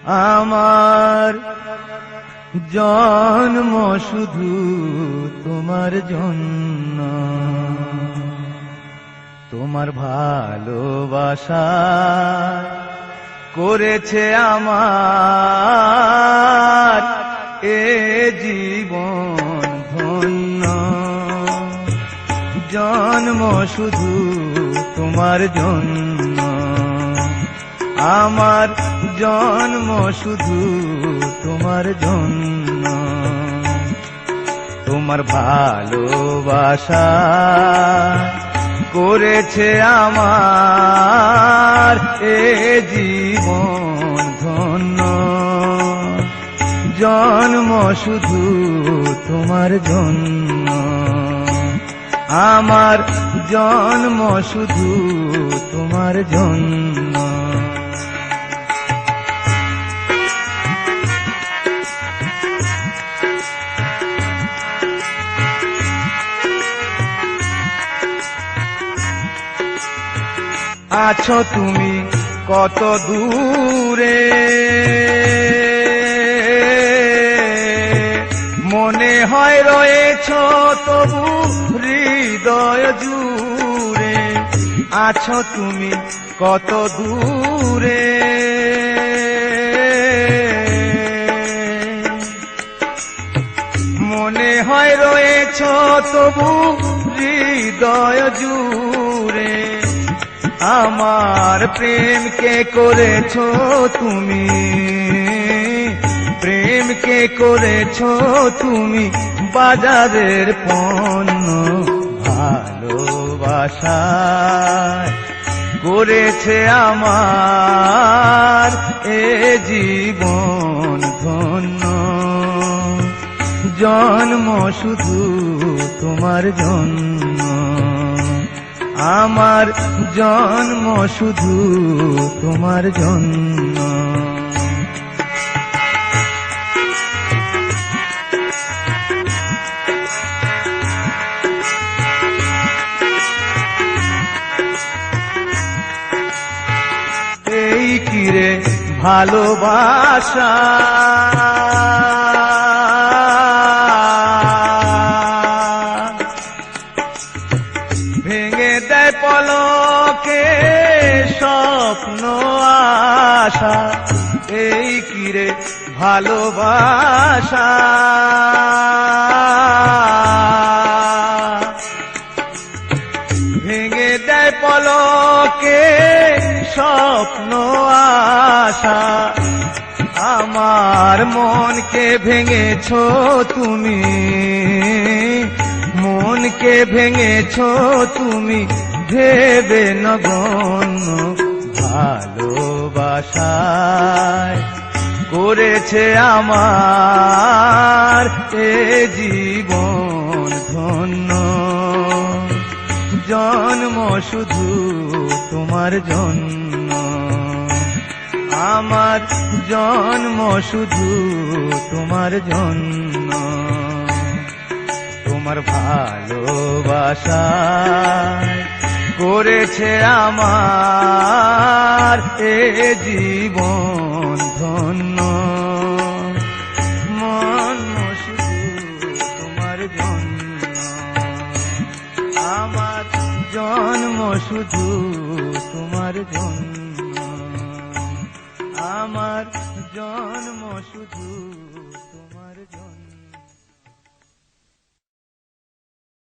আমার জন্ম শুধু তোমার জন্য, তোমার ভালোবাসা করেছে আমার এ জীবন ধন্য। জন্ম শুধু তোমার জন্য, আমার জন্ম শুধু তোমার জন্য। তোমার ভালোবাসা করেছে আমার এ জীবন ধন্য। জন্ম শুধু তোমার জন্য, আমার জন্ম শুধু তোমার জন্য। আছো তুমি কত দূরে, মনে হয় রয়েছ তবু হৃদয় জুড়ে। আছো তুমি কত দূরে, মনে হয় রয়েছ তবু হৃদয় জুড়ে। আমার প্রেমকে করেছো তুমি, প্রেমকে করেছো তুমি বাজারের পণ্য। ভালোবাসায় করেছে আমার এ জীবন ধন্য। জন্ম শুধু তোমার জন্য, আমার জন্ম শুধু তোমার জন্য। এই কিরে ভালোবাসা, ভেঙে দেয় পলকে স্বপ্ন আশা। এই কিরে ভালোবাসা, ভেঙে দেয় পলকে স্বপ্ন আশা। আমার মনকে ভেঙেছো তুমি, মনকে ভেঙেছো তুমি ভেবে নগণ্য। ভালোবাসায় করেছে আমার এ জীবন ধন্য। জন্ম শুধু তোমার জন্য, আমার জন্ম শুধু তোমার জন্য। তোমার ভালোবাসা করেছে আমার এ জীবন ধন্য। মন শুধু তোমার জন্য, আমার জন্ম শুধু তোমার জন্য, আমার জন্ম শুধু তোমার